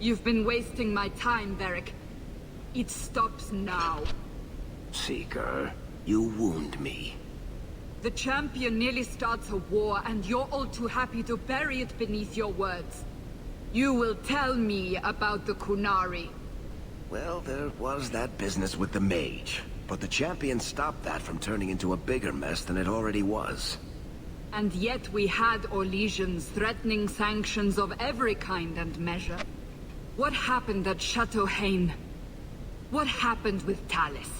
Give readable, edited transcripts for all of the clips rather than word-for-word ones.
You've been wasting my time, Varric. It stops now. Seeker, you wound me. The champion nearly starts a war, and you're all too happy to bury it beneath your words. You will tell me about the Kunari. Well, there was that business with the mage, but the champion stopped that from turning into a bigger mess than it already was. And yet we had Orlesians threatening sanctions of every kind and measure. What happened at Chateau Hain? What happened with Tallis?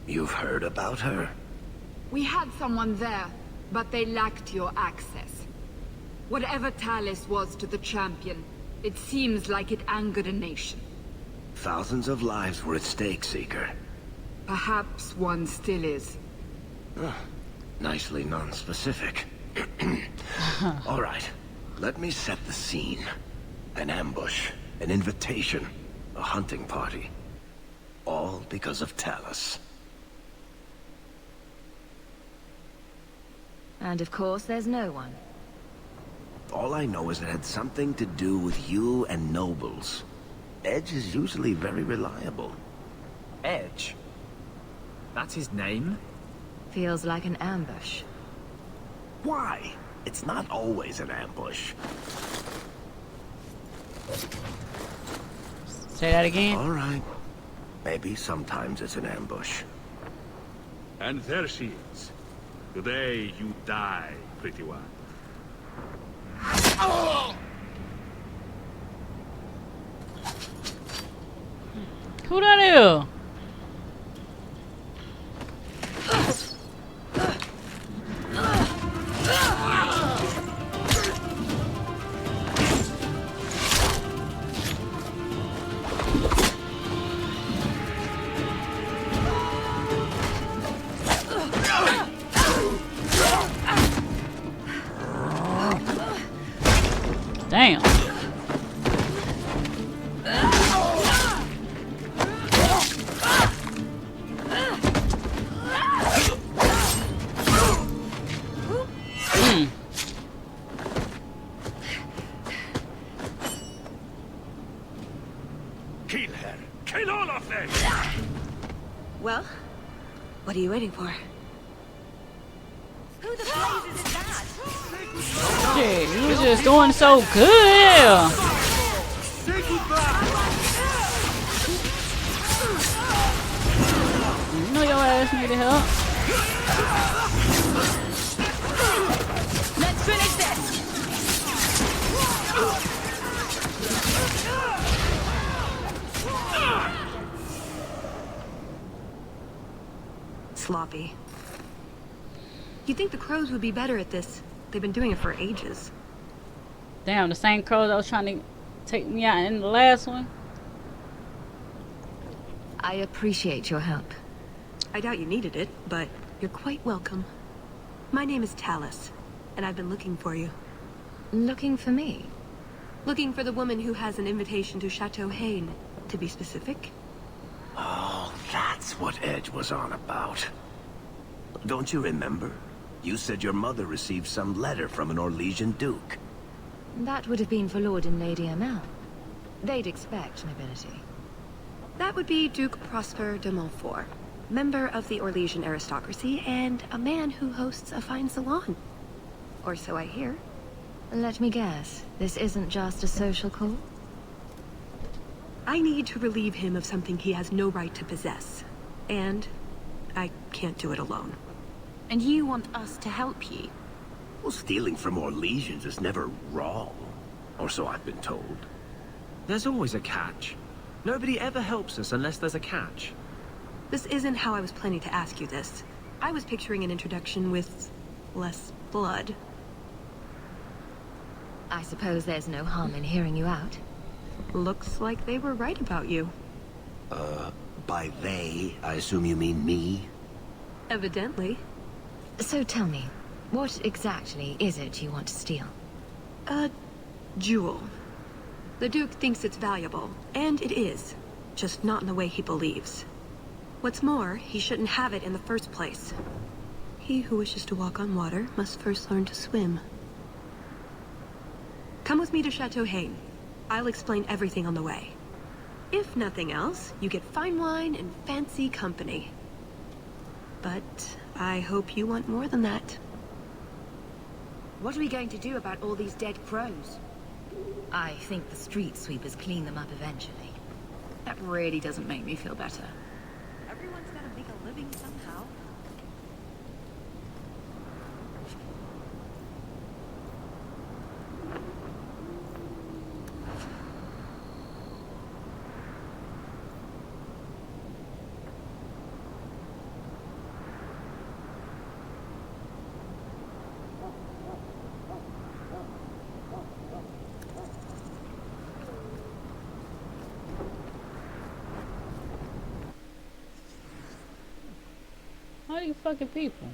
You've heard about her? We had someone there, but they lacked your access. Whatever Tallis was to the champion, it seems like it angered a nation. Thousands of lives were at stake, Seeker. Perhaps one still is. Nicely non-specific. All right, let me set the scene. An ambush, an invitation, a hunting party. All because of Tallis. And of course, there's no one. All I know is it had something to do with you and nobles. Edge is usually very reliable. Edge? That's his name? Feels like an ambush. Why? It's not always an ambush. Say that again. All right. Maybe sometimes it's an ambush. And there she is. Today you die, pretty one. Who that is? Damn. Kill her! Kill all of them! Well, what are you waiting for? Who the blazes is that? Shit, you was just doing so good. Say goodbye! You know your ass needed help. Let's finish this! Sloppy. You'd think the crows would be better at this. They've been doing it for ages. Damn, the same crow that was trying to take me out in the last one. I appreciate your help. I doubt you needed it, but you're quite welcome. My name is Tallis, and I've been looking for you. Looking for me? Looking for the woman who has an invitation to Chateau Hain, to be specific. Oh, that's what Edge was on about. Don't you remember? You said your mother received some letter from an Orlesian duke. That would have been for Lord and Lady Amel. They'd expect nobility. That would be Duke Prosper de Montfort, member of the Orlesian aristocracy, and a man who hosts a fine salon. Or so I hear. Let me guess, this isn't just a social call? I need to relieve him of something he has no right to possess. And I can't do it alone. And you want us to help you? Well, stealing from Orlesians is never wrong. Or so I've been told. There's always a catch. Nobody ever helps us unless there's a catch. This isn't how I was planning to ask you this. I was picturing an introduction with less blood. I suppose there's no harm in hearing you out. Looks like they were right about you. By they, I assume you mean me? Evidently. So tell me, what exactly is it you want to steal? A jewel. The Duke thinks it's valuable, and it is. Just not in the way he believes. What's more, he shouldn't have it in the first place. He who wishes to walk on water must first learn to swim. Come with me to Chateau Haine. I'll explain everything on the way. If nothing else, you get fine wine and fancy company. But I hope you want more than that. What are we going to do about all these dead crows? I think the street sweepers clean them up eventually. That really doesn't make me feel better. Everyone's gotta make a living somehow. How are you fucking people?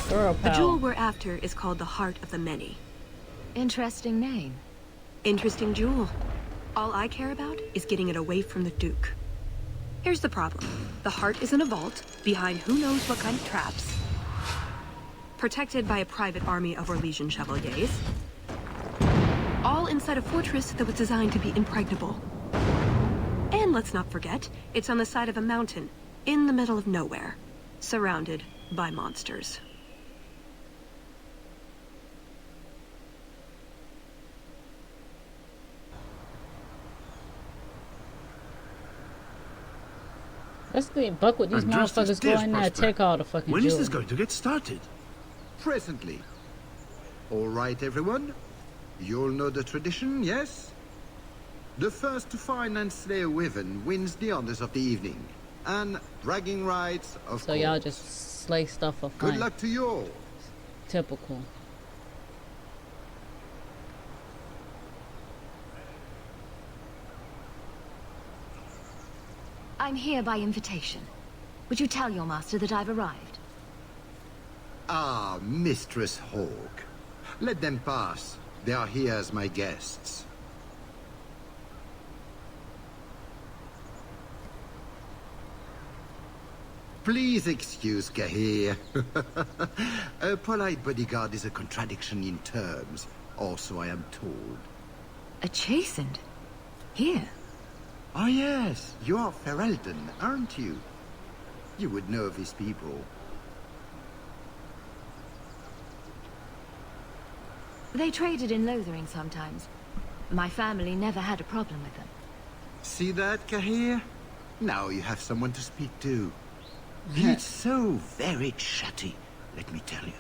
Girl The jewel power. we're after is called the Heart of the Many. Interesting name. Interesting jewel. All I care about is getting it away from the Duke. Here's the problem. The heart is in a vault, behind who knows what kind of traps. Protected by a private army of Orlesian chevaliers. All inside a fortress that was designed to be impregnable. And let's not forget, it's on the side of a mountain, in the middle of nowhere, surrounded by monsters. Let's get buck with these And just as motherfuckers. it Go is, in there and Prosper. take all the fucking When is jewelry. this going to get started? Presently. All right, everyone. You'll know the tradition, yes? The first to find and slay a wyvern wins the honors of the evening. And bragging rights, of So course. y'all just slay stuff for fun. Good luck to you all. Typical. I'm here by invitation. Would you tell your master that I've arrived? Ah, Mistress Hawk. Let them pass. They are here as my guests. Please excuse Kahir. A polite bodyguard is a contradiction in terms, also I am told. A chastened? Here? Ah yes, you are Ferelden, aren't you? You would know of these people. They traded in Lothering sometimes. My family never had a problem with them. See that, Kahir? Now you have someone to speak to. It's so very chatty, let me tell you.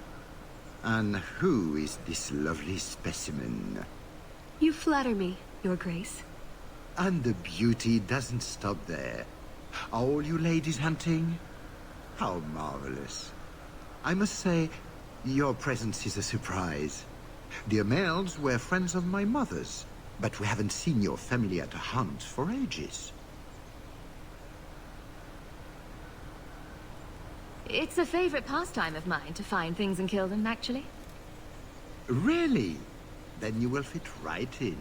And who is this lovely specimen? You flatter me, Your Grace. And the beauty doesn't stop there. Are all you ladies hunting? How marvelous. I must say, your presence is a surprise. The Amels were friends of my mother's, but we haven't seen your family at a hunt for ages. It's a favorite pastime of mine to find things and kill them, actually. Really? Then you will fit right in.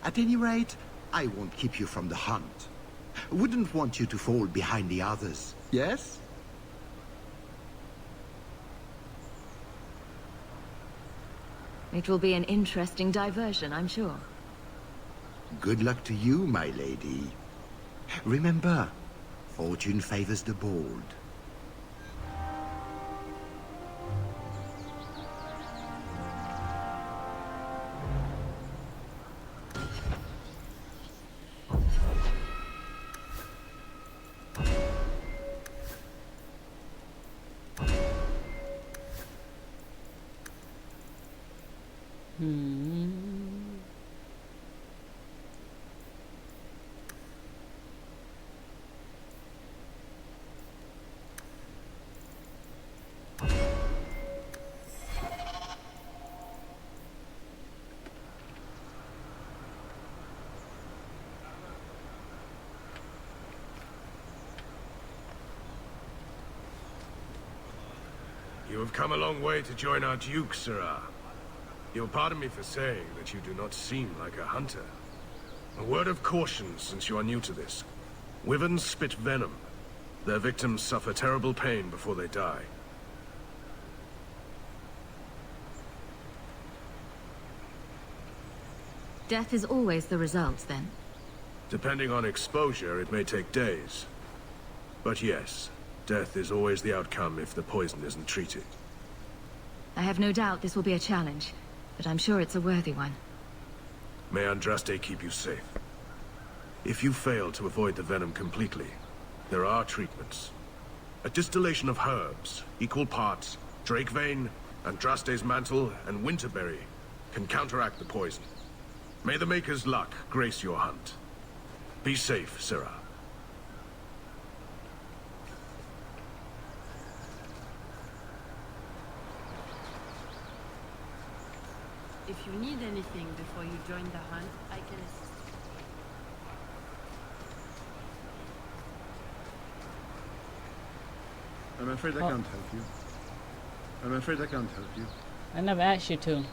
At any rate, I won't keep you from the hunt. Wouldn't want you to fall behind the others, yes? It will be an interesting diversion, I'm sure. Good luck to you, my lady. Remember, fortune favors the bold. You have come a long way to join our Duke, Sirrah. You'll pardon me for saying that you do not seem like a hunter. A word of caution since you are new to this. Wyverns spit venom. Their victims suffer terrible pain before they die. Death is always the result, then? Depending on exposure, it may take days. But yes, death is always the outcome if the poison isn't treated. I have no doubt this will be a challenge, but I'm sure it's a worthy one. May Andraste keep you safe. If you fail to avoid the venom completely, there are treatments. A distillation of herbs, equal parts, Drakevane, Andraste's mantle, and winterberry, can counteract the poison. May the Maker's luck grace your hunt. Be safe, Sarah. If you need anything before you join the hunt, I can assist. I'm afraid I can't help you. I'm afraid I can't help you. I never asked you to.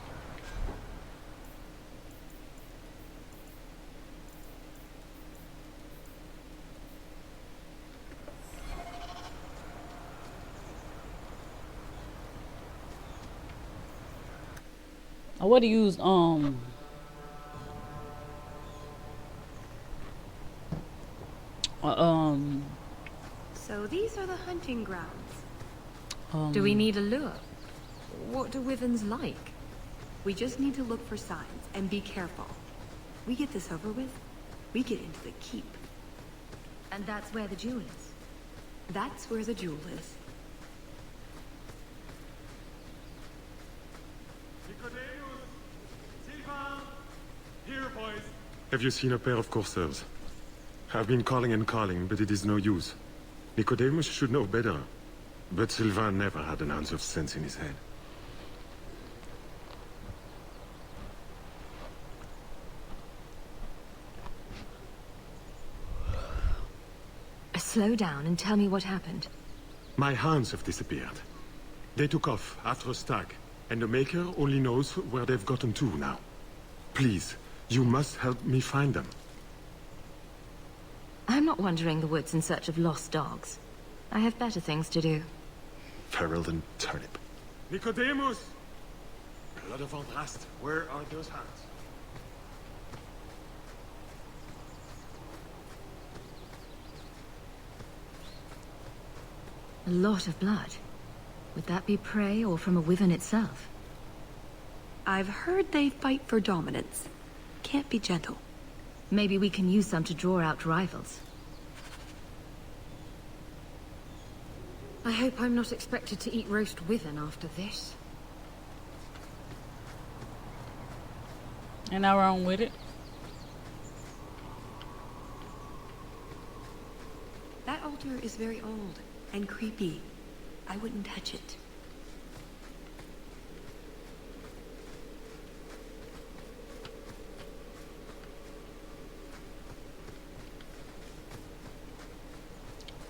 I would have used So these are the hunting grounds. Do we need a lure? What do wyverns like? We just need to look for signs and be careful. We get this over with, we get into the keep. And that's where the jewel is. That's where the jewel is. Here, boys. Have you seen a pair of coursers? I've been calling and calling, but it is no use. Nicodemus should know better. But Sylvain never had an ounce of sense in his head. Slow down and tell me what happened. My hounds have disappeared. They took off after a stag, and the Maker only knows where they've gotten to now. Please, you must help me find them. I'm not wandering the woods in search of lost dogs. I have better things to do. Feral and turnip. Nicodemus! Blood of Andraste, where are those hounds? A lot of blood. Would that be prey or from a wyvern itself? I've heard they fight for dominance. Can't be gentle. Maybe we can use some to draw out rivals. I hope I'm not expected to eat roast wyvern after this. Ain't nothing wrong with it. That altar is very old and creepy. I wouldn't touch it.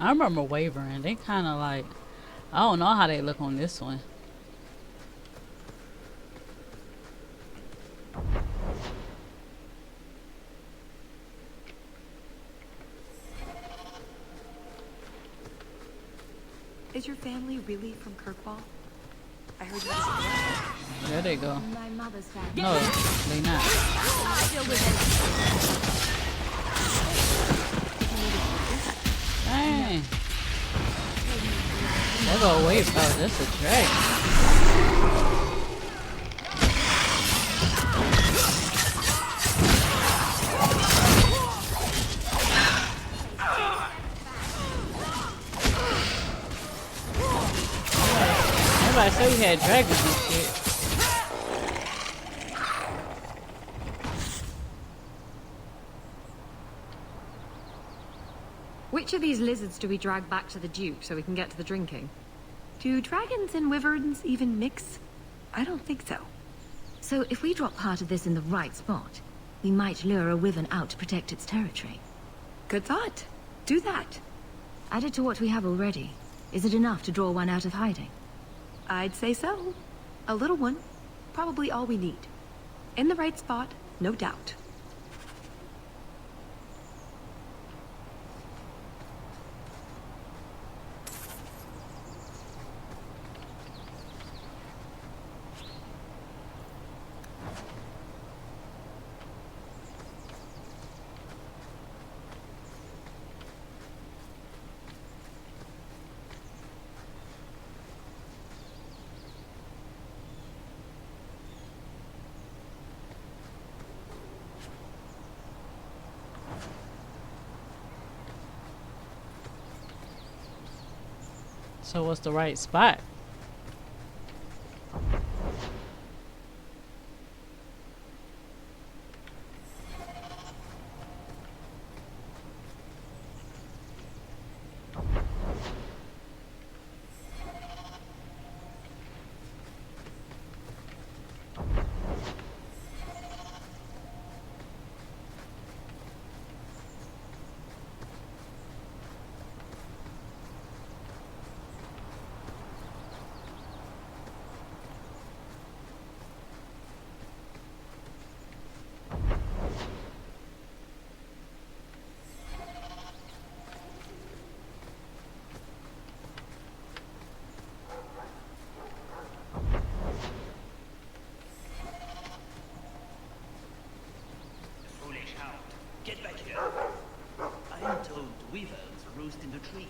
I remember wavering. They kind of like, I don't know how they look on this one. Is your family really from Kirkwall? I heard you. There they go. My mother's family. No, they not. Dang. They go away, bro. That's a dragon. Everybody said we had dragons and shit. Which of these lizards do we drag back to the Duke so we can get to the drinking? Do dragons and wyverns even mix? I don't think so. So if we drop part of this in the right spot, we might lure a wyvern out to protect its territory. Good thought. Do that. Added to what we have already, is it enough to draw one out of hiding? I'd say so. A little one. Probably all we need. In the right spot, no doubt. So what's the right spot? Get back here. I am told weavers roost in the trees.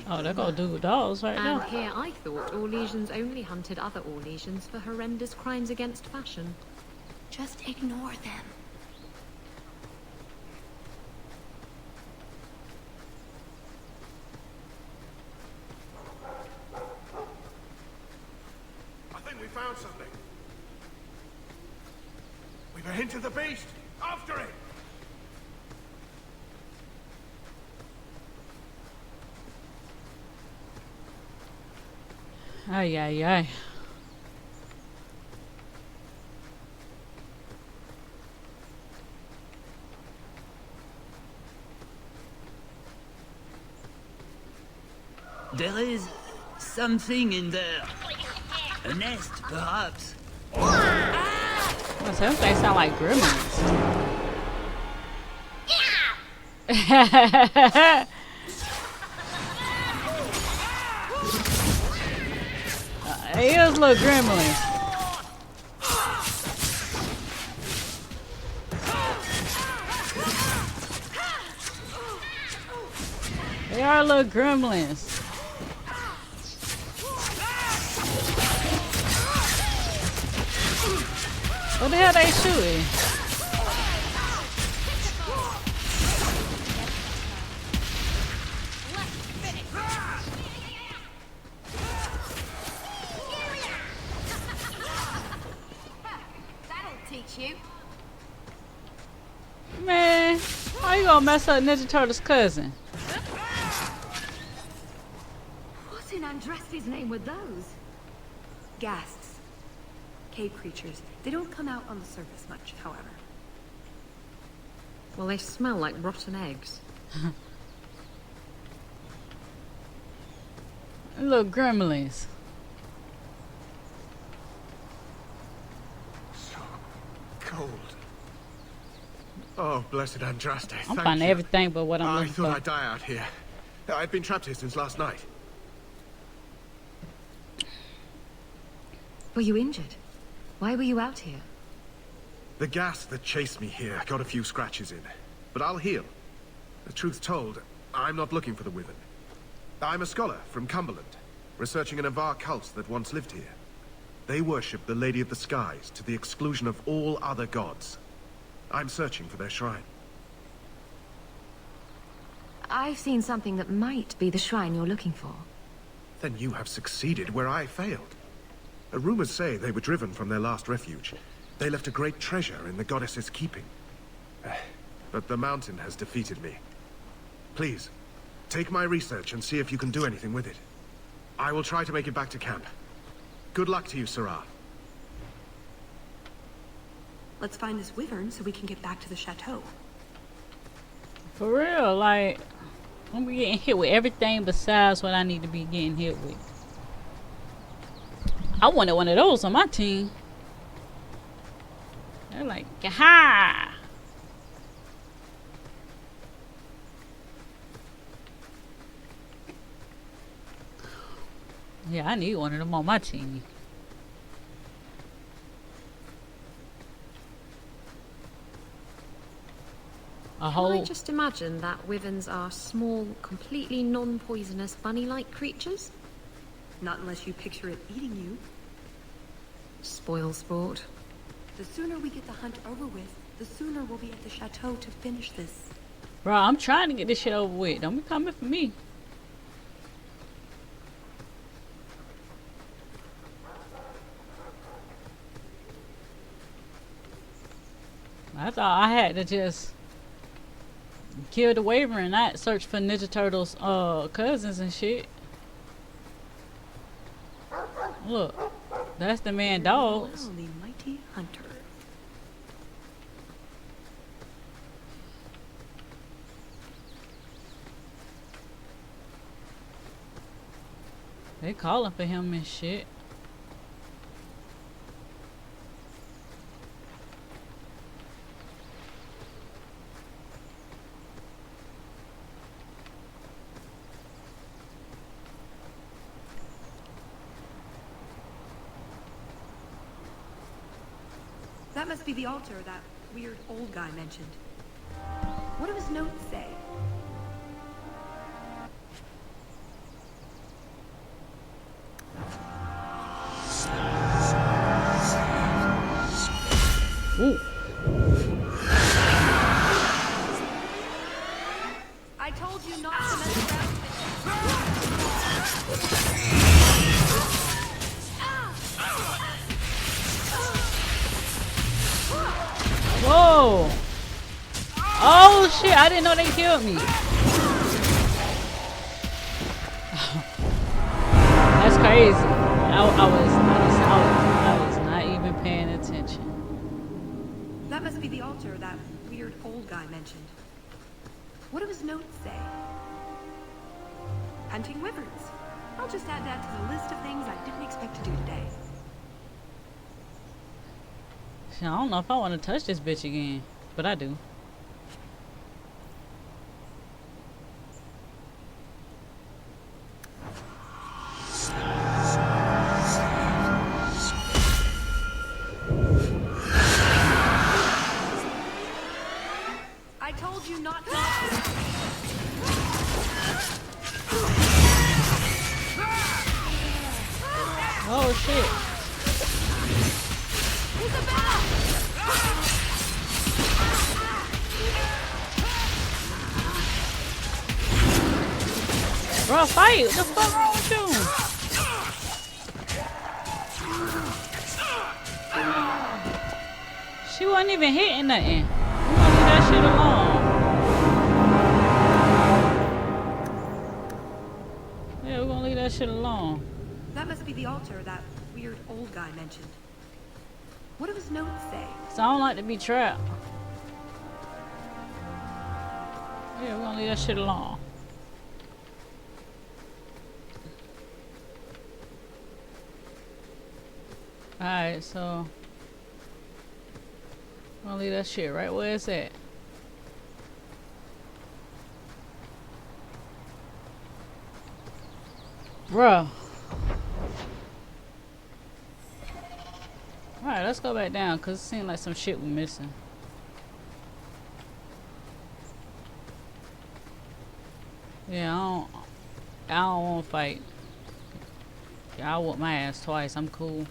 Oh, they're gonna do dolls right now. And here I thought Orlesians only hunted other Orlesians for horrendous crimes against fashion. Just ignore them. I think we found something. We've a hint of the beast. After it! Ay, ay, ay. There is something in there. A nest, perhaps. Well, some things sound like gremlins. Here's little gremlins. They are little gremlins. What the hell they shooting? That'll teach you. Man, how you gonna mess up Ninja Turtle's cousin? What in Andraste's name were those? Ghasts. Cave creatures. They don't come out on the surface much, however. Well, they smell like rotten eggs. Little gremlins. So cold. Oh, blessed Andraste, I'm thank finding you. everything but what I'm I looking thought for. I'd die out here. I've been trapped here since last night. Were you injured? Why were you out here? The gas that chased me here got a few scratches in, but I'll heal. The truth told, I'm not looking for the Wyvern. I'm a scholar from Cumberland, researching an Avar cult that once lived here. They worship the Lady of the Skies to the exclusion of all other gods. I'm searching for their shrine. I've seen something that might be the shrine you're looking for. Then you have succeeded where I failed. Rumors say they were driven from their last refuge. They left a great treasure in the goddess's keeping. But the mountain has defeated me. Please, take my research and see if you can do anything with it. I will try to make it back to camp. Good luck to you, Sarah. Let's find this wyvern so we can get back to the chateau. For real, like, I'm getting hit with everything besides what I need to be getting hit with. I wanted one of those on my team. They're like, ha! Yeah, I need one of them on my team. A whole... Can I just imagine that wyverns are small, completely non-poisonous bunny-like creatures? Not unless you picture it eating you. Spoil sport. The sooner we get the hunt over with, the sooner we'll be at the chateau to finish this. Bro, I'm trying to get this shit over with. Don't be coming for me. I thought I had to just kill the Wyvern and not search for Ninja Turtles cousins and shit. Look, that's the man dogs. The mighty hunter. They calling for him and shit. That must be the altar that weird old guy mentioned. What do his notes say? Ooh. I told you not to mess around Whoa! Oh shit! I didn't know they killed me. That's crazy. I was not even paying attention. That must be the altar that weird old guy mentioned. What do his notes say? Hunting wyverns. I'll just add that to the list of things I didn't expect to do today. I don't know if I want to touch this bitch again, but I do. I told you not to. Oh shit. Bro, fight! What the fuck wrong with you? She wasn't even hitting nothing. We gonna leave that shit alone. Yeah, we're gonna leave that shit alone. That must be the altar that weird old guy mentioned. What do his notes say? So I don't like to be trapped. Yeah, we're gonna leave that shit alone. Alright, so I'm gonna leave that shit right where it's at. Bruh. Alright, let's go back down because it seems like some shit we're missing. Yeah, I don't want to fight. Yeah, I whoop my ass twice. I'm cool.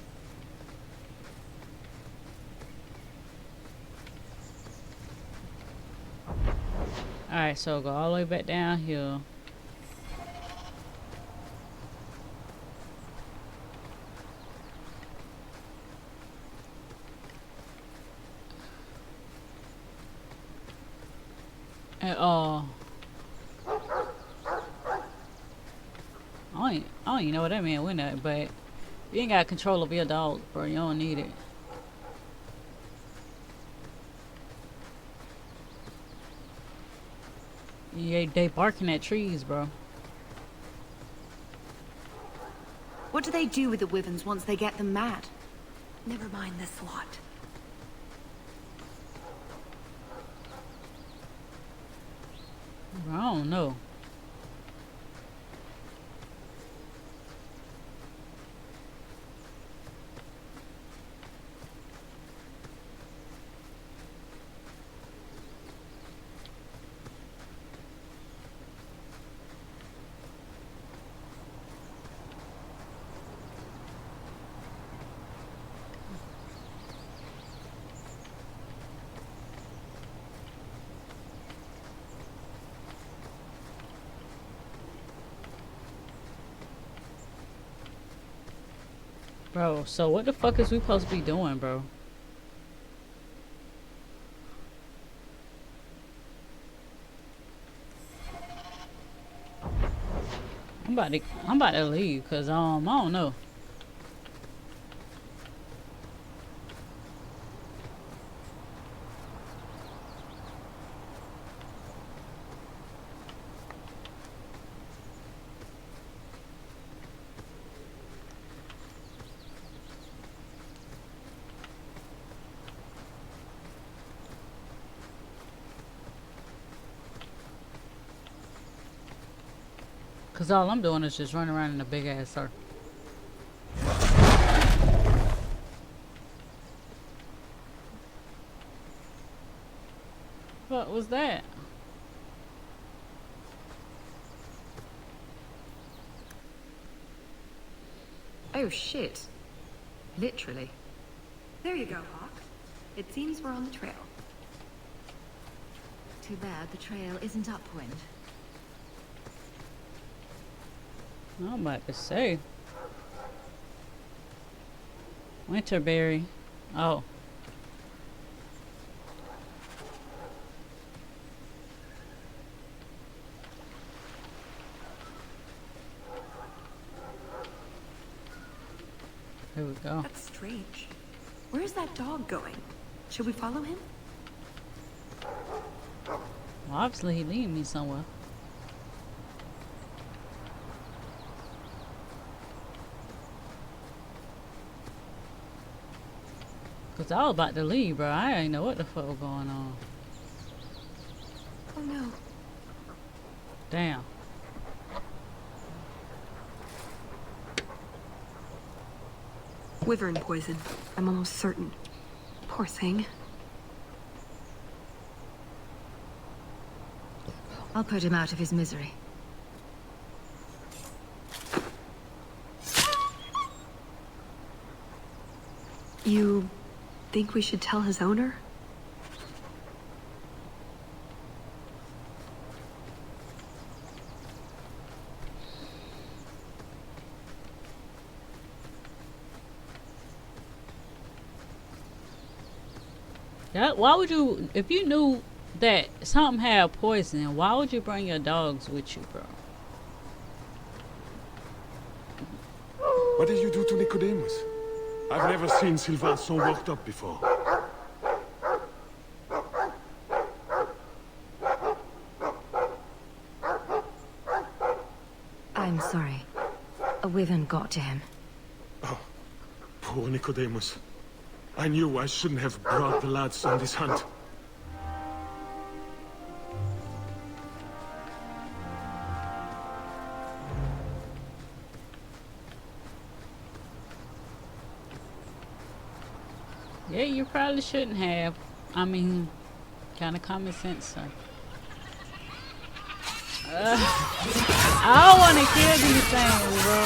Alright, so go all the way back down here. And I don't even know what that man went at, but you ain't got control of your dog, bro. You don't need it. Yeah, they barking at trees, bro. What do they do with the wyverns once they get them mad? Never mind this lot. Bro, I don't know. Bro, so what the fuck is we supposed to be doing, bro? I'm about to leave because I don't know. Cause all I'm doing is just running around in a big ass circle. What was that? Oh shit. Literally. There you go, Hawk. It seems we're on the trail. Too bad the trail isn't upwind. I'm about to say. Winterberry. Oh. Here we go. That's strange. Where's that dog going? Should we follow him? Well, obviously he leading me somewhere. Cause I was about to leave, bro. I ain't know what the fuck was going on. Oh no. Damn. Wyvern poison. I'm almost certain. Poor thing. I'll put him out of his misery. You think we should tell his owner? Yeah, why would you, if you knew that something had poison, why would you bring your dogs with you, bro? What did you do to Nicodemus? I've never seen Sylvain so worked up before. I'm sorry. A wyvern got to him. Oh, poor Nicodemus. I knew I shouldn't have brought the lads on this hunt. Yeah, you probably shouldn't have. I mean, kind of common sense, sir. I don't want to kill these things, bro.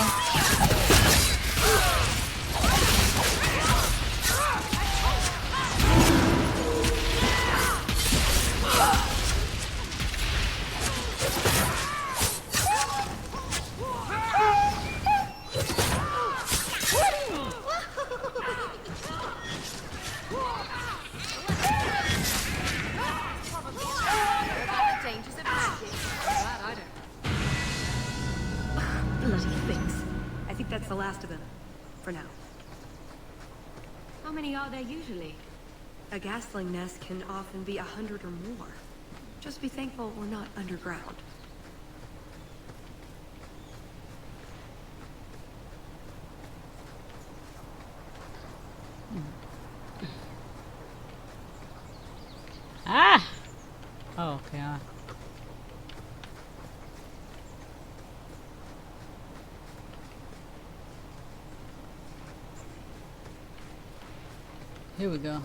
Bloody things. I think that's the last of them. For now. How many are there usually? A gasling nest can often be 100 or more. Just be thankful we're not underground. Ah! Oh, okay. Here we go.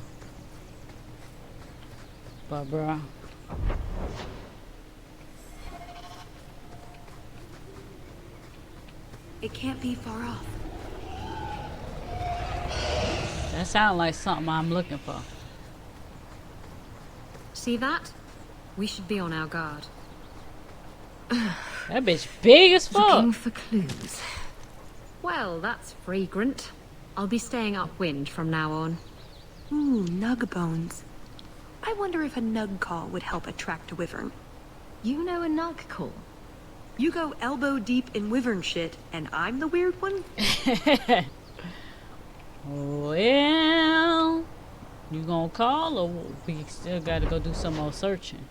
But, bro. It can't be far off. That sounds like something I'm looking for. See that? We should be on our guard. That bitch big as fuck. Looking for clues. Well, that's fragrant. I'll be staying upwind from now on. Ooh, nug bones. I wonder if a nug call would help attract a wyvern. You know a nug call? You go elbow deep in wyvern shit, and I'm the weird one? Well, you gonna call, or we still gotta go do some more searching?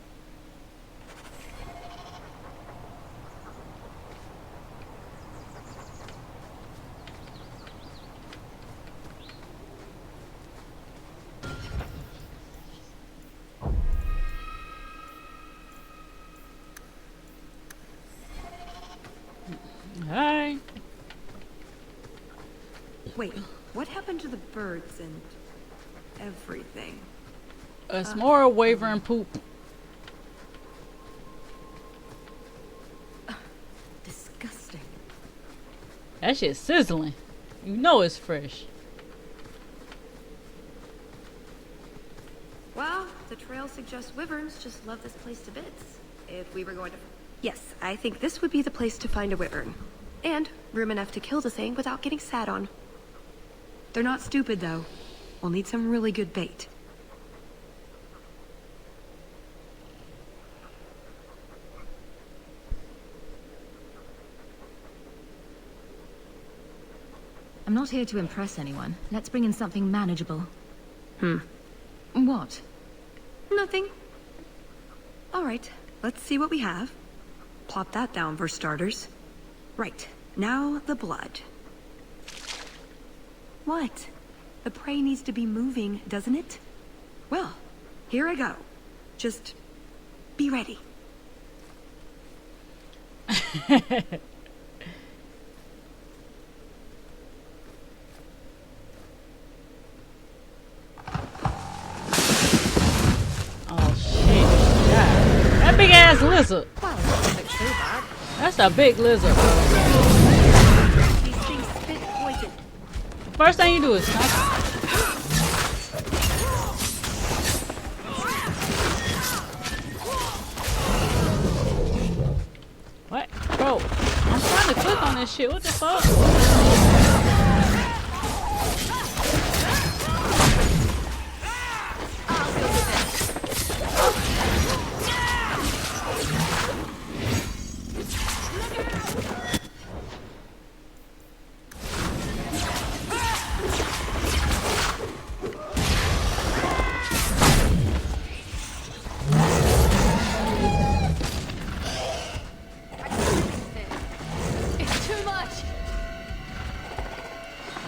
Alright. Wait, what happened to the birds and everything? It's more wyvern poop. Disgusting. That shit's sizzling. You know it's fresh. Well, the trail suggests wyverns just love this place to bits. If we were going to... Yes, I think this would be the place to find a wyvern. And room enough to kill the thing without getting sat on. They're not stupid, though. We'll need some really good bait. I'm not here to impress anyone. Let's bring in something manageable. What? Nothing. All right, let's see what we have. Plop that down for starters. Right, now the blood. What? The prey needs to be moving, doesn't it? Well, here I go. Just be ready. Oh shit. God. That big ass lizard. That's a big lizard, bro. These things spit poison. First thing you do is snipe it. What? Bro, I'm trying to click on this shit. What the fuck?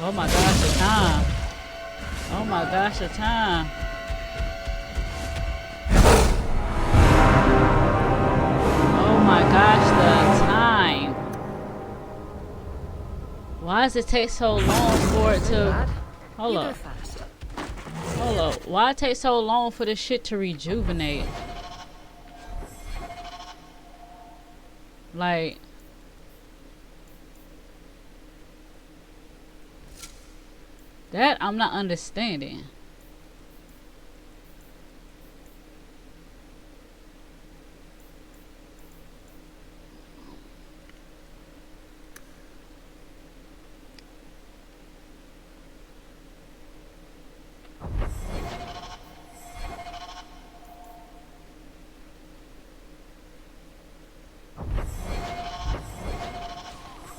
Oh my gosh, the time. Oh my gosh, the time. Oh my gosh, the time. Why does it take so long for it to... Hold up. Hold up. Why it take so long for this shit to rejuvenate? Like... That I'm not understanding.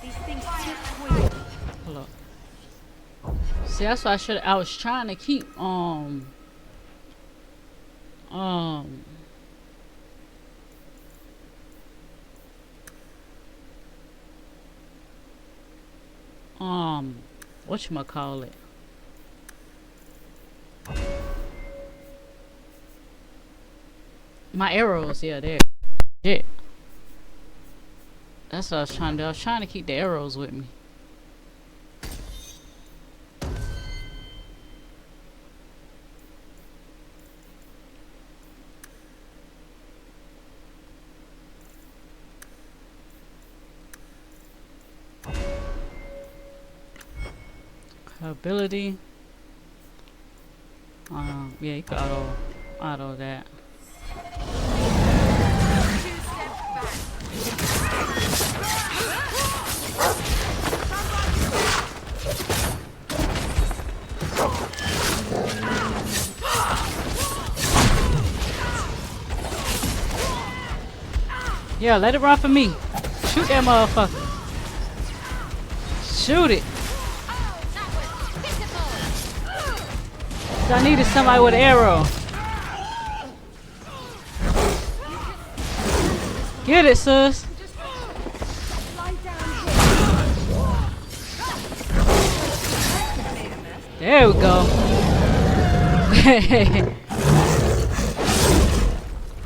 These things spit poison. Hold up. See, that's why I was trying to keep whatchamacallit? My arrows, yeah, there. Shit. That's what I was trying to do. I was trying to keep the arrows with me. Ability. Yeah, you can auto that. Yeah, let it run for me. Shoot that motherfucker. Shoot it. I needed somebody with an arrow. Get it, sis. There we go.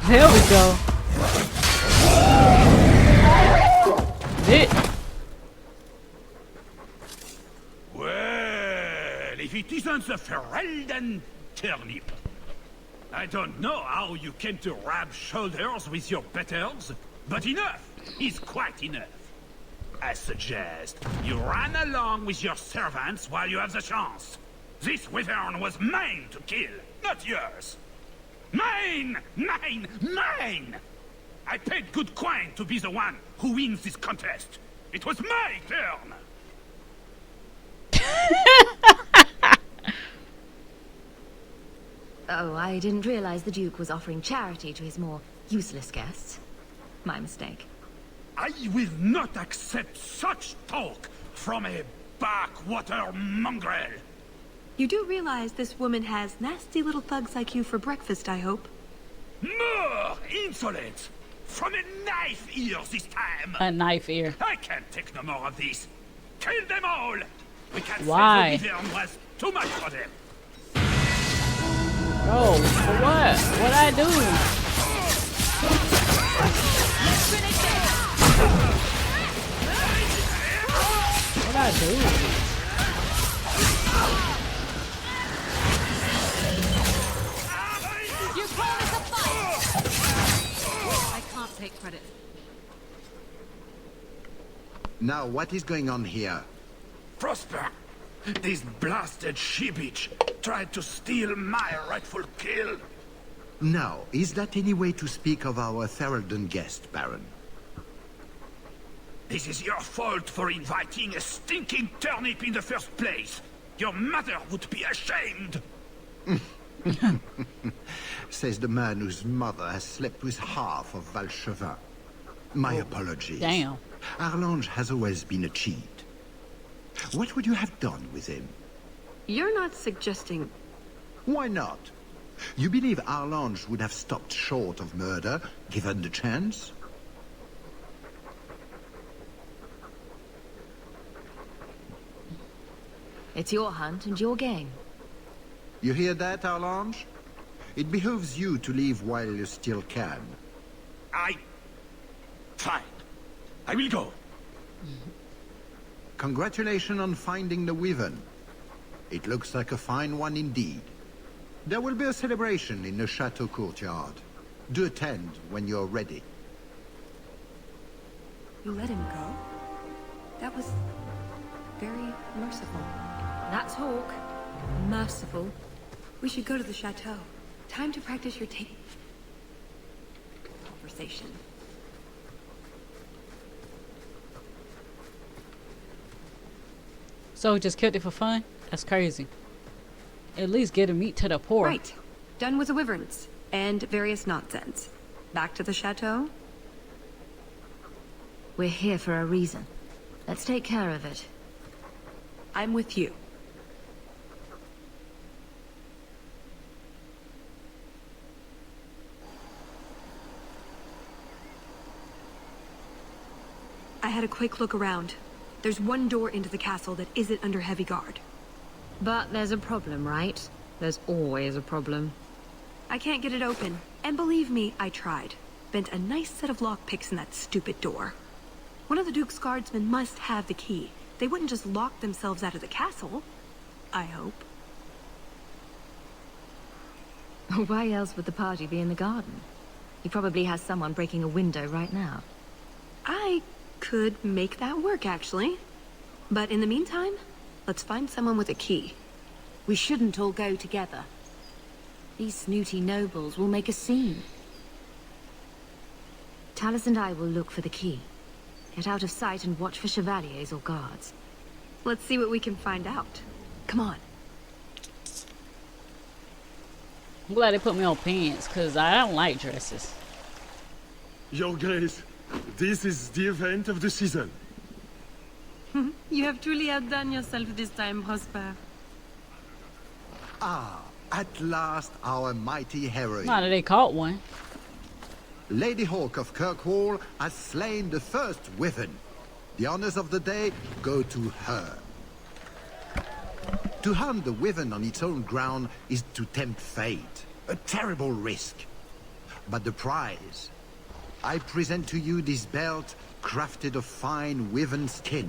There we go. It. Well, if it isn't the Ferelden turnip. I don't know how you came to rub shoulders with your betters, but enough is quite enough. I suggest you run along with your servants while you have the chance. This wyvern was mine to kill, not yours. Mine! Mine! Mine! I paid good coin to be the one who wins this contest. It was my turn! Oh, I didn't realize the Duke was offering charity to his more useless guests. My mistake. I will not accept such talk from a backwater mongrel. You do realize this woman has nasty little thugs like you for breakfast, I hope? More insolence! From a knife ear this time! A knife ear. I can't take no more of this. Kill them all! We can't Why? say the wyvern was too much for them. Bro, for what? What'd I do? What'd I do? You call this a fight? I can't take credit. Now, what is going on here? Prosper, this blasted she-bitch tried to steal my rightful kill. Now, is that any way to speak of our Ferelden guest, Baron? This is your fault for inviting a stinking turnip in the first place. Your mother would be ashamed. Says the man whose mother has slept with half of Valchevin. My apologies. Damn. Arlange has always been a cheat. What would you have done with him? You're not suggesting... Why not? You believe Arlange would have stopped short of murder, given the chance? It's your hunt and your game. You hear that, Arlange? It behooves you to leave while you still can. Fine. I will go. Congratulations on finding the wyvern. It looks like a fine one indeed. There will be a celebration in the chateau courtyard. Do attend when you're ready. You let him go? That was... very merciful. That talk. Merciful. We should go to the chateau. Time to practice your conversation. So just killed it for fun? That's crazy. At least get a meat to the poor. Right. Done with the wyverns. And various nonsense. Back to the chateau? We're here for a reason. Let's take care of it. I'm with you. I had a quick look around. There's one door into the castle that isn't under heavy guard. But there's a problem, right? There's always a problem. I can't get it open. And believe me, I tried. Bent a nice set of lockpicks in that stupid door. One of the Duke's guardsmen must have the key. They wouldn't just lock themselves out of the castle. I hope. Why else would the party be in the garden? He probably has someone breaking a window right now. I could make that work, actually. But in the meantime, let's find someone with a key. We shouldn't all go together. These snooty nobles will make a scene. Talus and I will look for the key. Get out of sight and watch for chevaliers or guards. Let's see what we can find out. Come on. I'm glad they put me on pants, because I don't like dresses. Your Grace, This is the event of the season. You have truly outdone yourself this time, Prosper. Ah, at last our mighty heroine. Not that they caught one. Lady Hawk of Kirkwall has slain the first wyvern. The honors of the day go to her. To hunt the wyvern on its own ground is to tempt fate. A terrible risk. But the prize... I present to you this belt crafted of fine wyvern skin.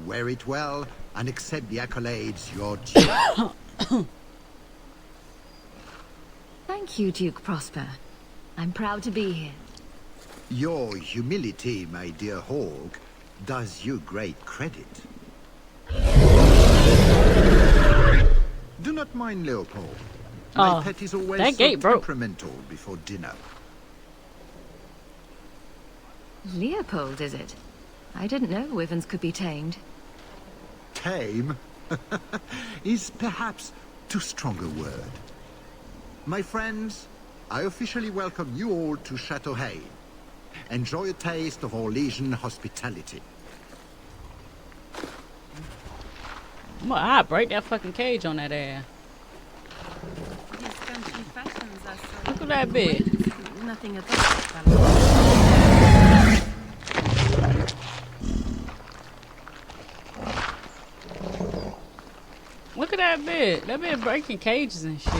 Wear it well and accept the accolades you're due. Thank you, Duke Prosper. I'm proud to be here. Your humility, my dear Hawk, does you great credit. Do not mind Leopold. My pet is always that so gate broke. temperamental before dinner. Leopold, is it? I didn't know wyverns could be tamed. Tame is perhaps too strong a word. My friends, I officially welcome you all to Chateau Hain. Enjoy a taste of Orlesian hospitality. I'll break that fucking cage on that ass. These country fashions are so... Look at that bitch. Nothing at all. Look at that bitch. That bitch breaking cages and shit.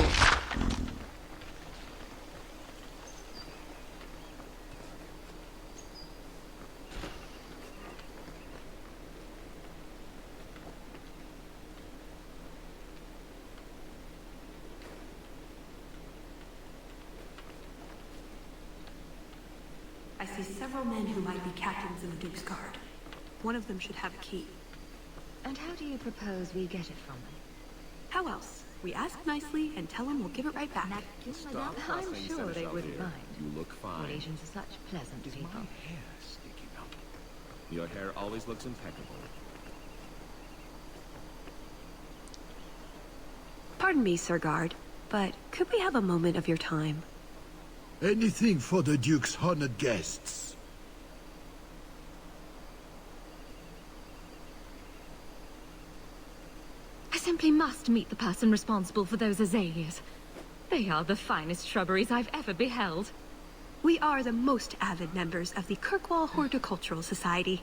I see several men who might be captains in the Duke's Guard. One of them should have a key. And how do you propose we get it from them? How else? We ask nicely and tell them we'll give it right back. I'm sure they wouldn't mind. You look fine. Malaysians are such pleasant people. My hair sticking up. Your hair always looks impeccable. Pardon me, Sir Guard, but could we have a moment of your time? Anything for the Duke's honored guests. I simply must meet the person responsible for those azaleas. They are the finest shrubberies I've ever beheld. We are the most avid members of the Kirkwall Horticultural Society.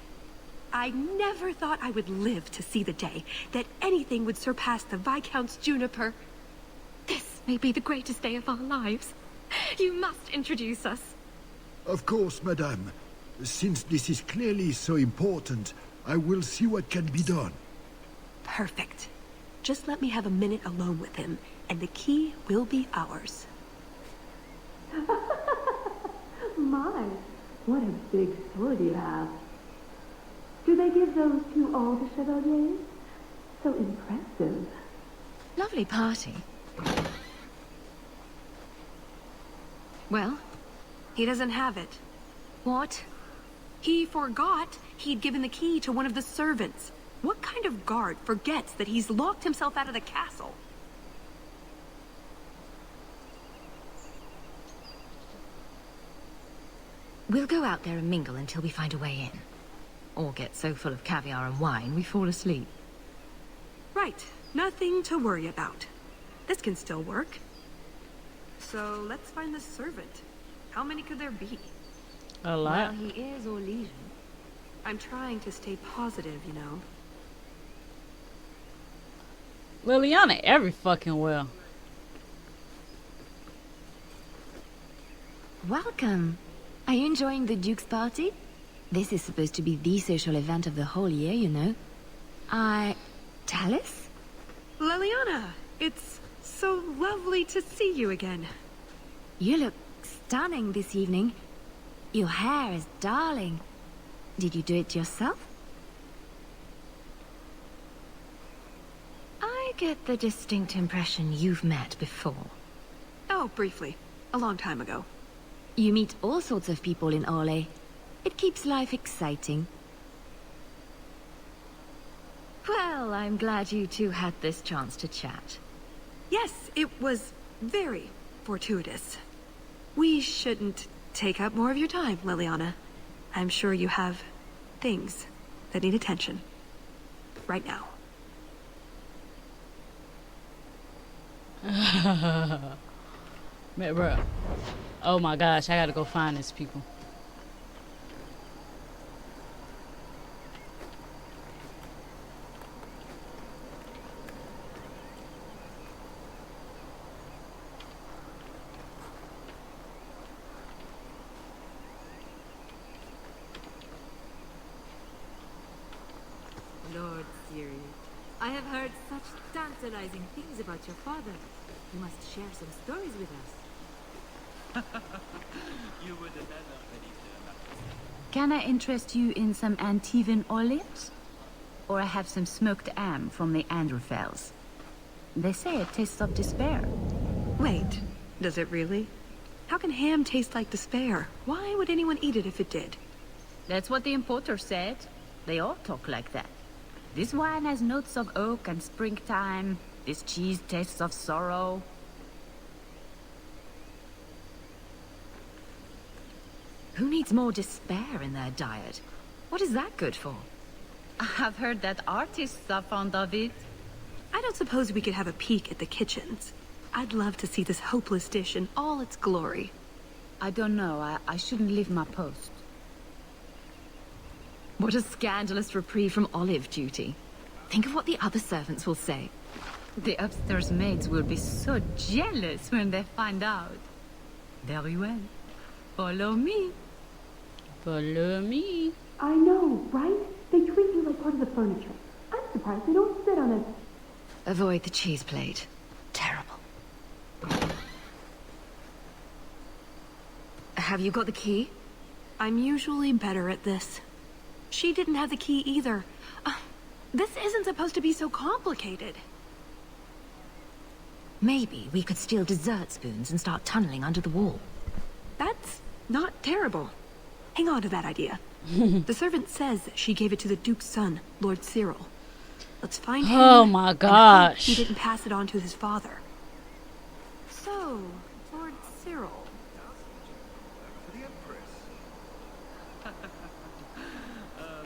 I never thought I would live to see the day that anything would surpass the Viscount's juniper. This may be the greatest day of our lives. You must introduce us. Of course, madame. Since this is clearly so important, I will see what can be done. Perfect. Just let me have a minute alone with him, and the key will be ours. My, what a big sword you have. Do they give those to all the chevaliers? So impressive. Lovely party. Well? He doesn't have it. What? He forgot he'd given the key to one of the servants. What kind of guard forgets that he's locked himself out of the castle? We'll go out there and mingle until we find a way in. Or get so full of caviar and wine we fall asleep. Right. Nothing to worry about. This can still work. So let's find the servant. How many could there be? A lot. Well, he is Orlesian. I'm trying to stay positive, you know. Liliana every fucking well. Welcome. Are you enjoying the Duke's party? This is supposed to be the social event of the whole year, you know. Tallis? Liliana, it's so lovely to see you again. You look stunning this evening. Your hair is darling. Did you do it yourself? I get the distinct impression you've met before. Oh, briefly. A long time ago. You meet all sorts of people in Orlais. It keeps life exciting. Well, I'm glad you two had this chance to chat. Yes, it was very fortuitous. We shouldn't take up more of your time, Liliana. I'm sure you have things that need attention. Right now. Man, bro. Oh my gosh, I gotta go find these people. Lord Siri, I have heard such tantalizing things about your father. You must share some stories with us. You would never believe them. Can I interest you in some Antivan olives? Or I have some smoked ham from the Androfells. They say it tastes of despair. Wait, does it really? How can ham taste like despair? Why would anyone eat it if it did? That's what the importer said. They all talk like that. This wine has notes of oak and springtime. This cheese tastes of sorrow. Who needs more despair in their diet? What is that good for? I've heard that artists are fond of it. I don't suppose we could have a peek at the kitchens. I'd love to see this hopeless dish in all its glory. I don't know. I shouldn't leave my post. What a scandalous reprieve from olive duty. Think of what the other servants will say. The upstairs maids will be so jealous when they find out. Very well. Follow me. Follow me. I know, right? They treat you like part of the furniture. I'm surprised they don't sit on it. Avoid the cheese plate. Terrible. Have you got the key? I'm usually better at this. She didn't have the key either. This isn't supposed to be so complicated. Maybe we could steal dessert spoons and start tunneling under the wall. That's not terrible. Hang on to that idea. The servant says she gave it to the Duke's son, Lord Cyril. Let's find him. Oh my gosh. He didn't pass it on to his father. So, Lord Cyril.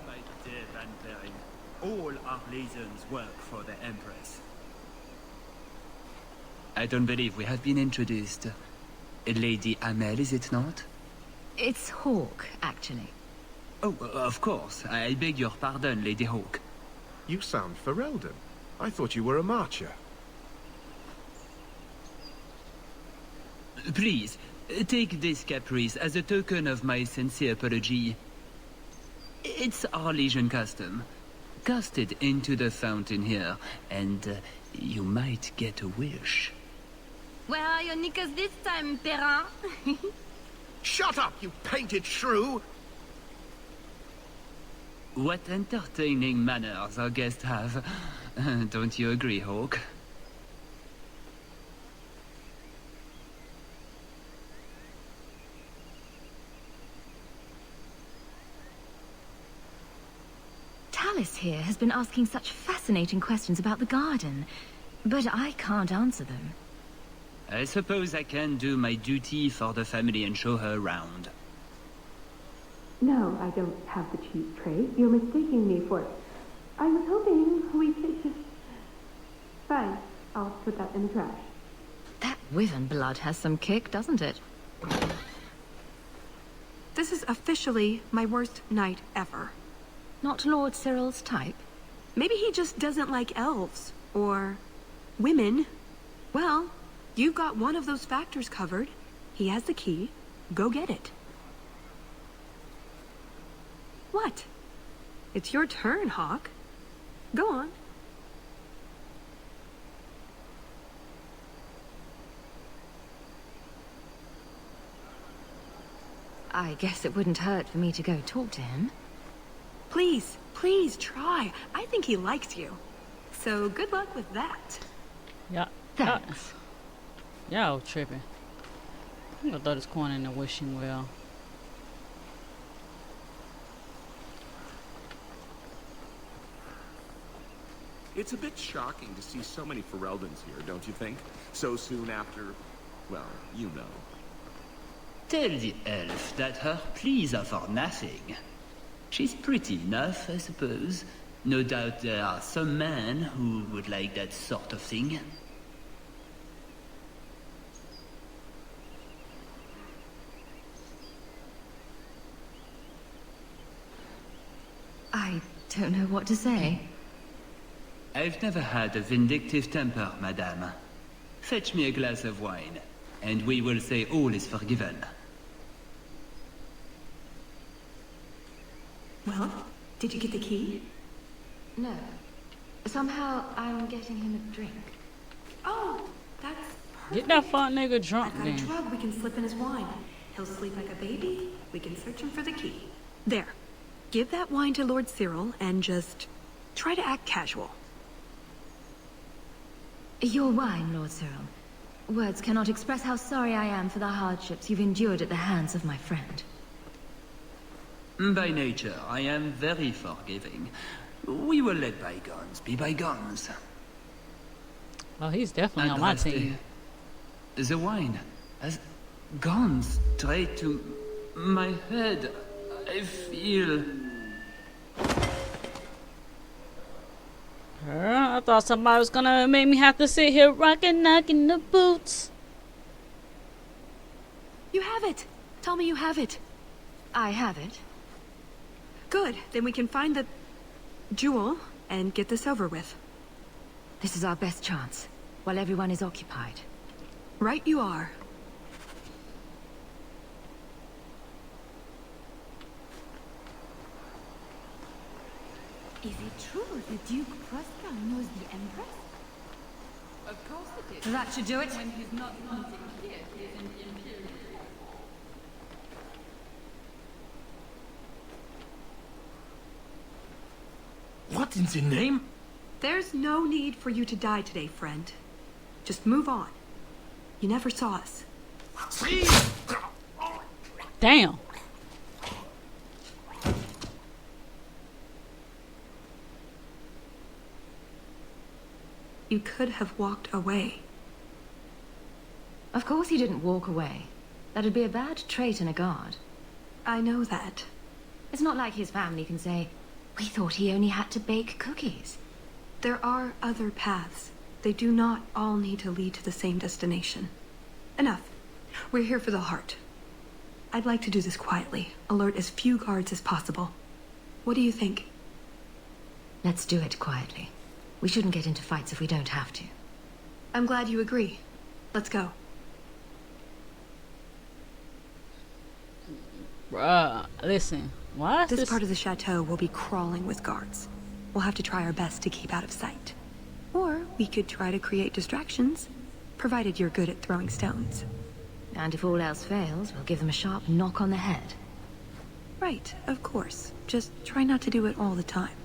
My dear Van Perrin, all our liaisons work for the Empress. I don't believe we have been introduced. Lady Amel, is it not? It's Hawk, actually. Oh, of course. I beg your pardon, Lady Hawk. You sound Ferelden. I thought you were a marcher. Please, take this caprice as a token of my sincere apology. It's our Legion custom. Cast it into the fountain here, and you might get a wish. Where are your knickers this time, Perrin? Shut up, you painted shrew! What entertaining manners our guests have. Don't you agree, Hawk? Tallis here has been asking such fascinating questions about the garden, but I can't answer them. I suppose I can do my duty for the family and show her around. No, I don't have the cheese tray. You're mistaking me for it. I was hoping we could just... Fine, I'll put that in the trash. That Wyvern blood has some kick, doesn't it? This is officially my worst night ever. Not Lord Cyril's type? Maybe he just doesn't like elves. Or... women. Well, you've got one of those factors covered. He has the key. Go get it. What? It's your turn, Hawk. Go on. I guess it wouldn't hurt for me to go talk to him. Please, please try. I think he likes you. So good luck with that. Yeah. Thanks. Y'all tripping. I'm gonna throw this coin in the wishing well. It's a bit shocking to see so many Fereldans here, don't you think? So soon after, well, you know. Tell the elf that her pleas are for nothing. She's pretty enough, I suppose. No doubt there are some men who would like that sort of thing. I don't know what to say. I've never had a vindictive temper, madame. Fetch me a glass of wine, and we will say all is forgiven. Well, did you get the key? No. Somehow I'm getting him a drink. Oh, that's perfect. Get that fun nigga drunk I've got a then. drug we can slip in his wine. He'll sleep like a baby. We can search him for the key. There. Give that wine to Lord Cyril and just try to act casual. Your wine, Lord Cyril. Words cannot express how sorry I am for the hardships you've endured at the hands of my friend. By nature, I am very forgiving. We will let bygones be bygones. Oh, he's definitely on my Andraste, team. The wine has gone straight to my head. I feel... I thought somebody was gonna make me have to sit here rocking, knocking the boots. You have it. Tell me you have it. I have it. Good. Then we can find the jewel and get this over with. This is our best chance, while everyone is occupied. Right you are. Is it true the Duke Prosper knows the Empress? Of course it is. That should do it. When he's not hunting here, he is in the Imperial. What in the name? There's no need for you to die today, friend. Just move on. You never saw us. Damn. You could have walked away. Of course he didn't walk away. That'd be a bad trait in a guard. I know that. It's not like his family can say, we thought he only had to bake cookies. There are other paths. They do not all need to lead to the same destination. Enough. We're here for the heart. I'd like to do this quietly. Alert as few guards as possible. What do you think? Let's do it quietly. We shouldn't get into fights if we don't have to. I'm glad you agree. Let's go. Bruh, listen. Why is This part of the chateau will be crawling with guards. We'll have to try our best to keep out of sight. Or we could try to create distractions, provided you're good at throwing stones. And if all else fails, we'll give them a sharp knock on the head. Right, of course. Just try not to do it all the time.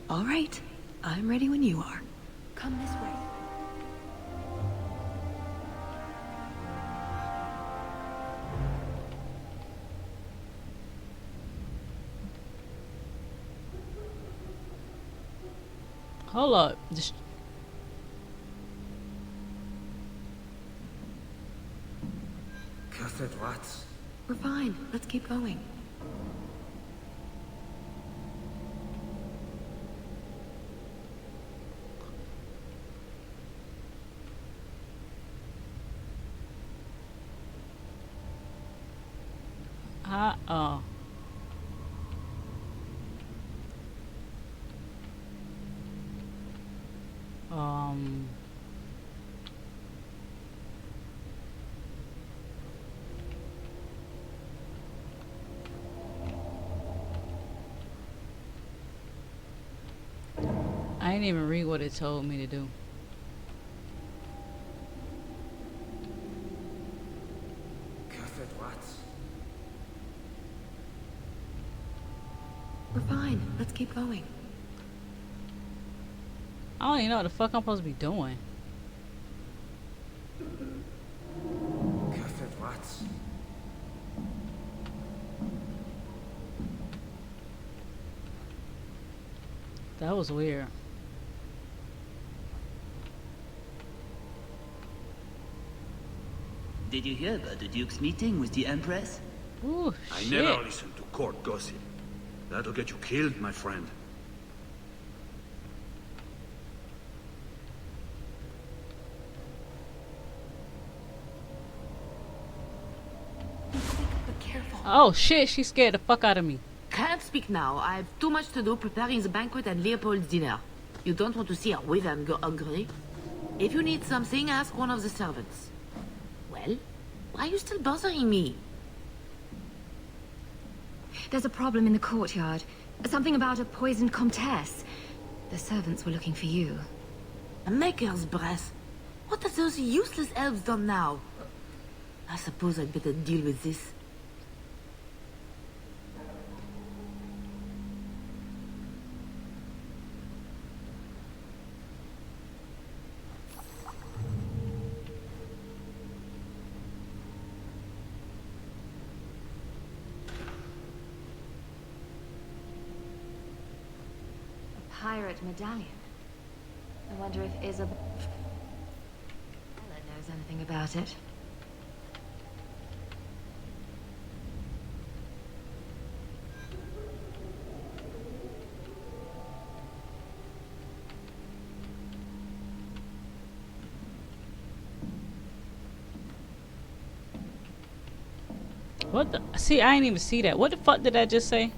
All right. I'm ready when you are. Come this way. Hold up. Just... Cuffed what? We're fine. Let's keep going. Oh. I didn't even read what it told me to do. Cuffed what? We're fine. Let's keep going. I don't even know what the fuck I'm supposed to be doing. Cuffed what? That was weird. Did you hear about the Duke's meeting with the Empress? Ooh, I shit. never listen to court gossip. That'll get you killed, my friend. Oh shit, she scared the fuck out of me. Can't speak now. I have too much to do preparing the banquet and Leopold's dinner. You don't want to see a wyvern go hungry. If you need something, ask one of the servants. Well, why are you still bothering me? There's a problem in the courtyard. Something about a poisoned comtesse. The servants were looking for you. A maker's breath. What have those useless elves done now? I suppose I'd better deal with this. Pirate medallion. I wonder if Isabella knows anything about it. What the? See, I didn't even see that. What the fuck did I just say?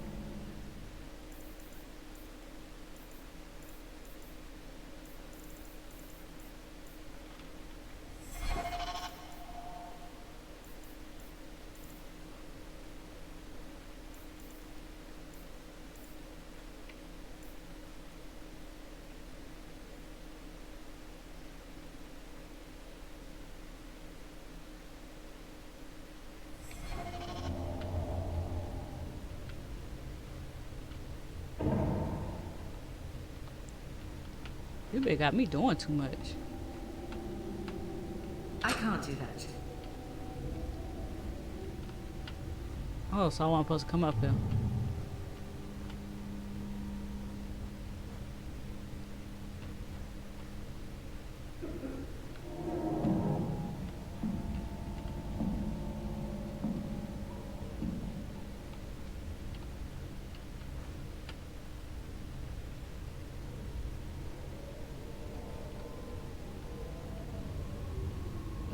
You bitch got me doing too much. I can't do that. Oh, so I wasn't supposed to come up here.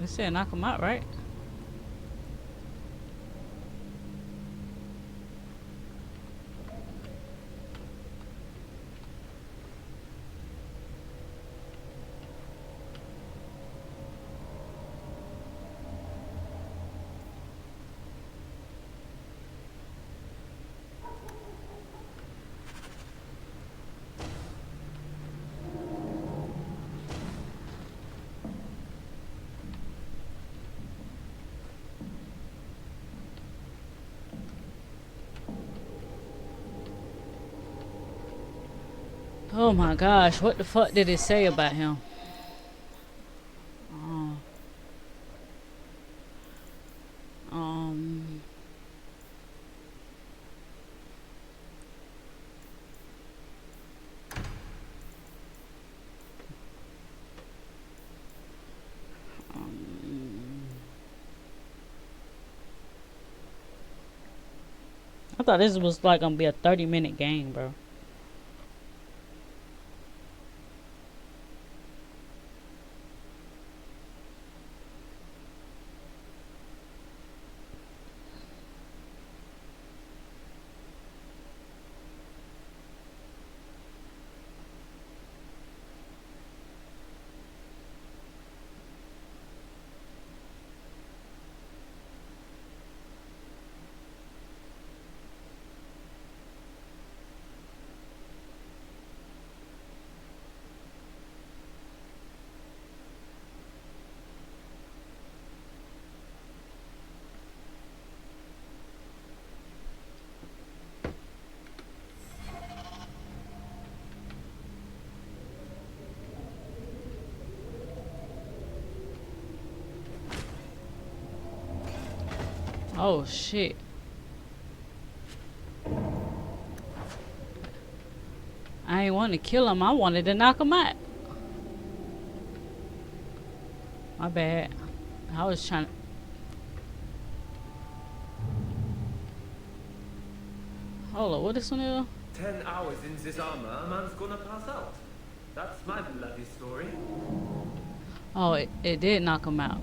They said knock him out, right? Oh my gosh, what the fuck did it say about him? Um, I thought this was like gonna be a 30-minute game, bro. Oh shit. I ain't want to kill him, I wanted to knock him out. My bad. I was trying to... Hold on, what is one here? 10 hours in this armor, a man's gonna pass out. That's my bloody story. Oh, it did knock him out.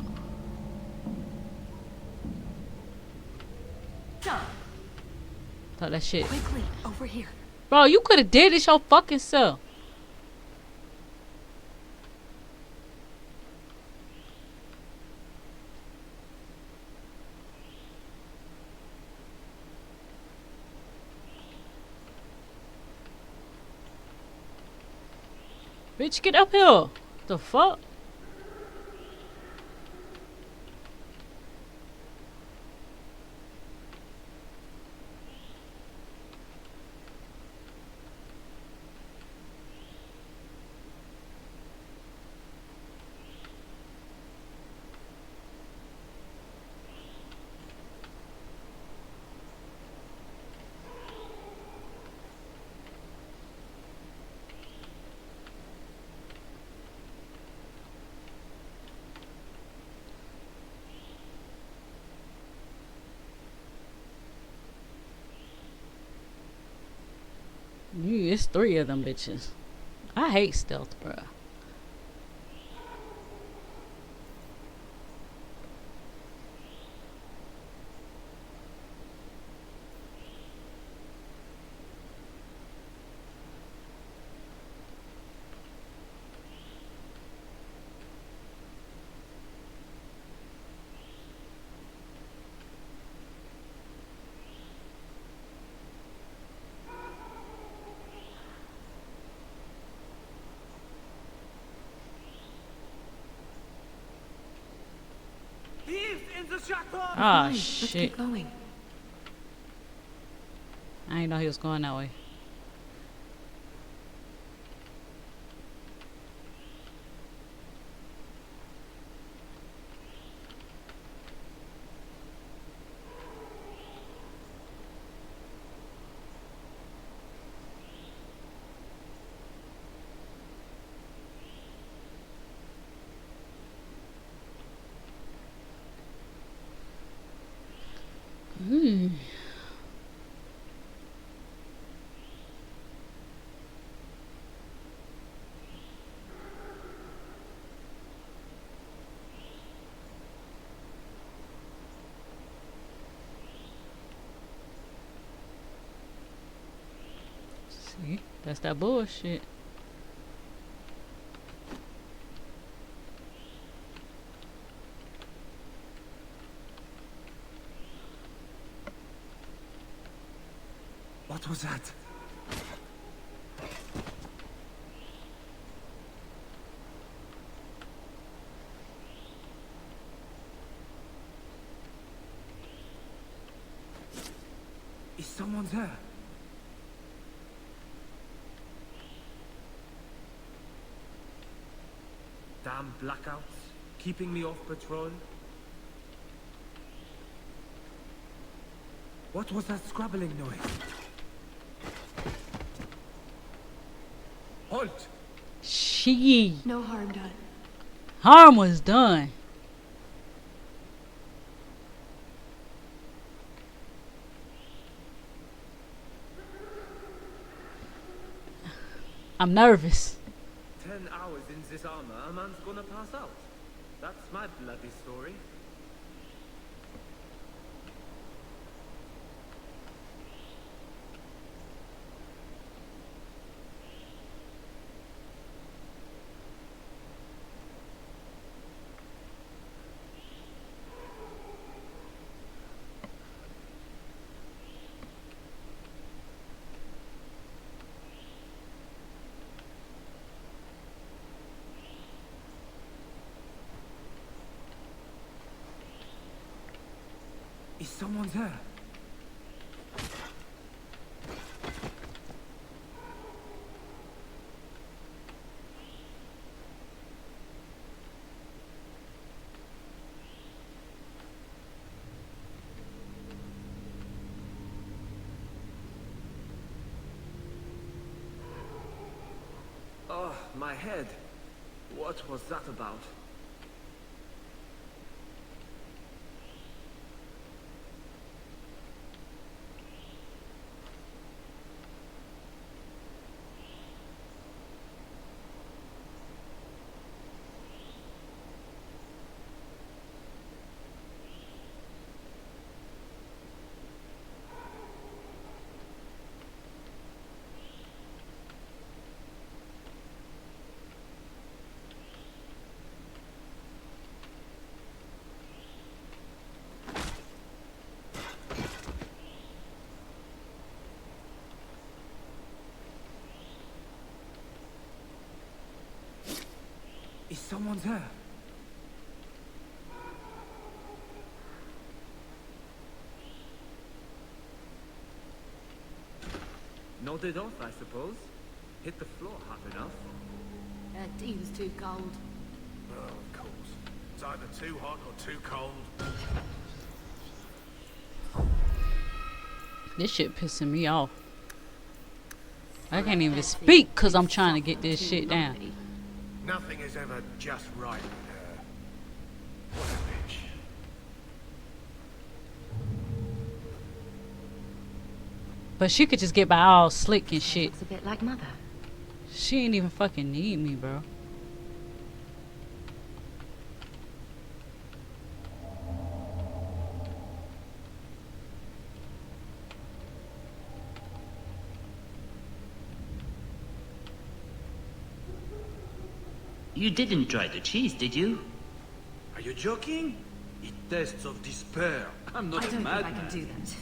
Jump. Thought that shit. Quickly, over here. Bro, you could have did it your fucking self. Bitch, get up here. The fuck? It's 3 of them bitches. I hate stealth, bruh. Ah, shit. Let's keep going. I didn't know he was going that way. See, that's that bullshit. What was that? Is someone there? Damn blackouts, keeping me off patrol. What was that scrabbling noise? Halt! She. No harm done. Harm was done. I'm nervous. 10 hours in this armor, a man's gonna pass out. That's my bloody story. Is someone there? Oh, my head. What was that about? Someone's here. Nodded off, I suppose. Hit the floor hot enough. That tea was too cold. Oh, of course. It's either too hot or too cold. This shit pissing me off. I can't even speak because I'm trying to get this shit down. Nothing is ever just right with her. What a bitch. But she could just get by all slick and shit. Looks a bit like Mother. She ain't even fucking need me, bro. You didn't try the cheese, did you? Are you joking? It tastes of despair. I'm not a madman. I can do that.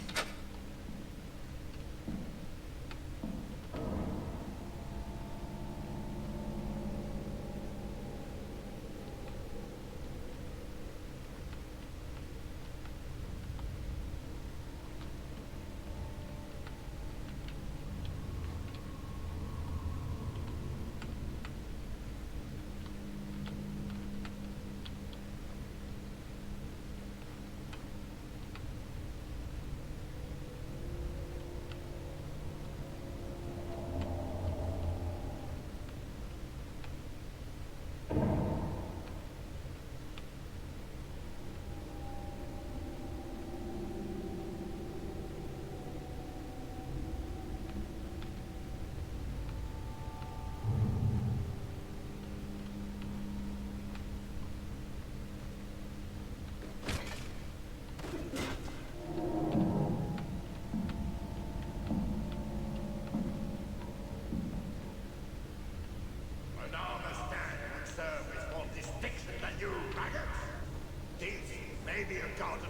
Maybe a garden.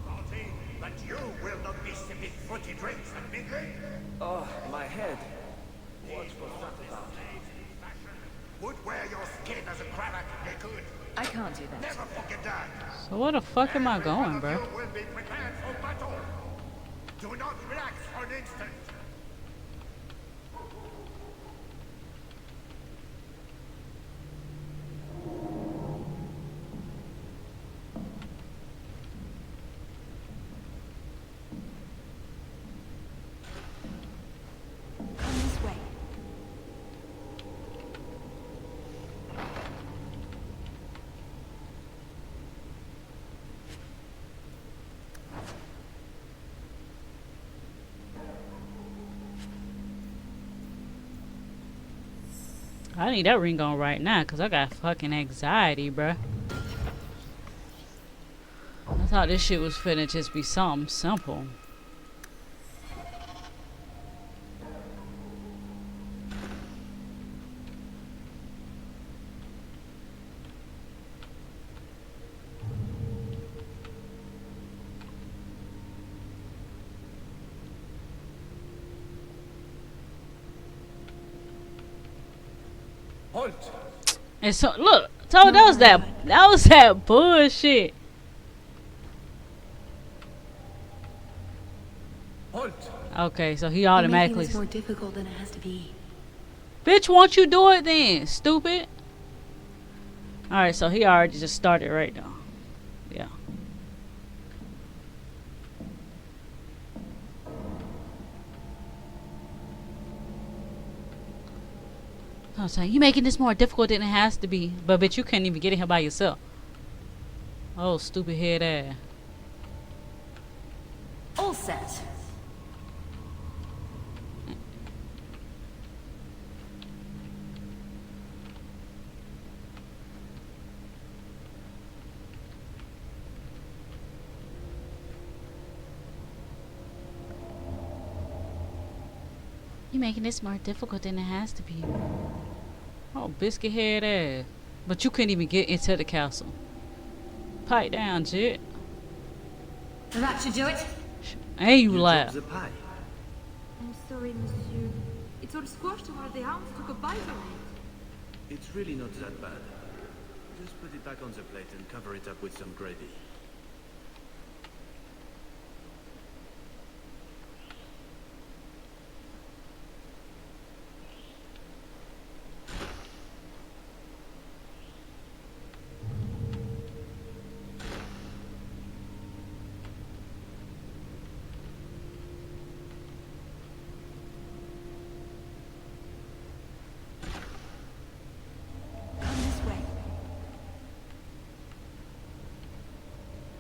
Party, but you will not be sipping fruity drinks and mingling. Oh, my head. What was that about? Would wear your skin as a cravat, they could. I can't do that. Never forget that. So where the fuck am I going, bro? You will be prepared for battle. Do not relax for an instant. I need that ring on right now because I got fucking anxiety, bruh. I thought this shit was finna just be something simple. Halt! And so look, so that was that bullshit. Halt! Okay, so he automatically. It's more difficult than it has to be. Bitch, won't you do it then, stupid? All right, so he already just started right now. Yeah. I was saying, you making this more difficult than it has to be. But bitch, you can't even get in here by yourself. Oh, stupid head ass. All set. You making this more difficult than it has to be. Oh, biscuit head ass. But you couldn't even get into the castle. Pipe down, Jit. That should do it. And you laugh. I'm sorry, monsieur. It's all squashed while the hounds took a bite of it. It's really not that bad. Just put it back on the plate and cover it up with some gravy.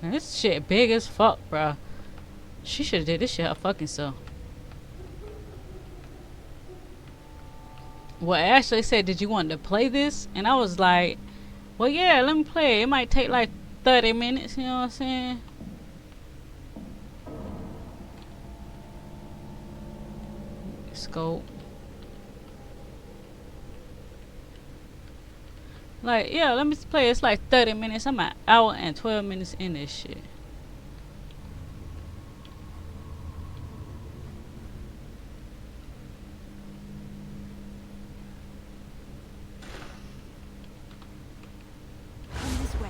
Man, this shit big as fuck, bruh. She should have did this shit her fucking self. Well, Ashley said, did you want to play this? And I was like, well, yeah, let me play it. It might take like 30 minutes, you know what I'm saying? Scope. Like, yeah, let me play. It's like 30 minutes. I'm an hour and 12 minutes in this shit. Come this way.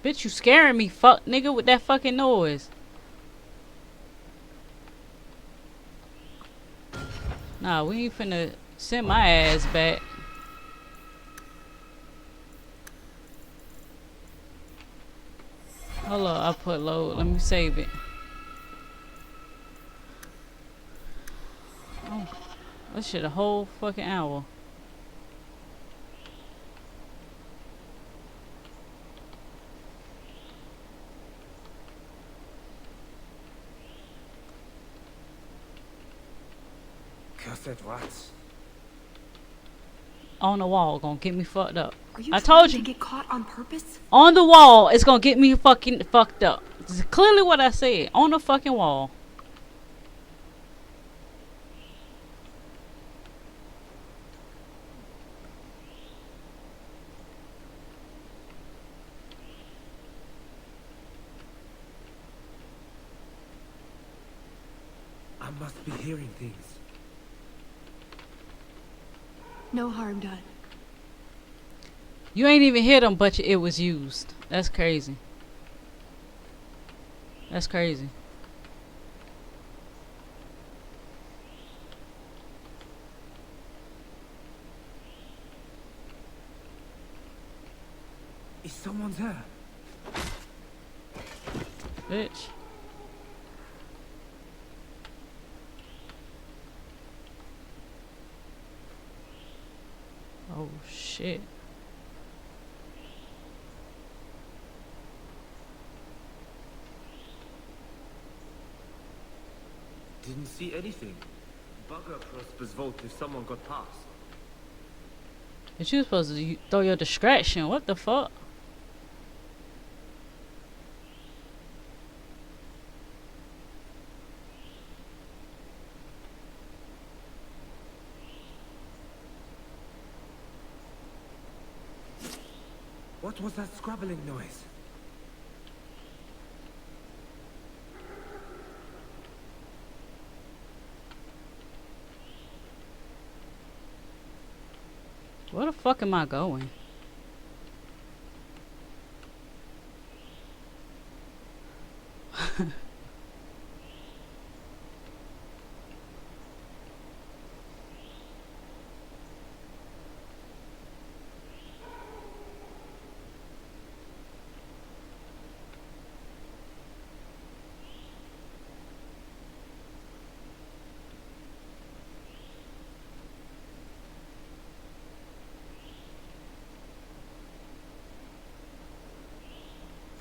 Bitch, you scaring me, fuck nigga, with that fucking noise. Nah, we ain't finna send my ass back. Hold on, I put load. Let me save it. Oh, that shit a whole fucking hour. Cursed rats. On the wall, gonna get me fucked up. Are you I trying told to you. get caught on purpose? On the wall, it's gonna get me fucking fucked up. This is clearly what I said. On the fucking wall. I must be hearing things. No harm done. You ain't even hit him, but it was used. That's crazy. That's crazy. Is someone there? Bitch. Oh shit. Didn't see anything. Bugger Prosper's vault if someone got past. But you supposed to throw your distraction. What the fuck? What was that scrabbling noise? Where the fuck am I going?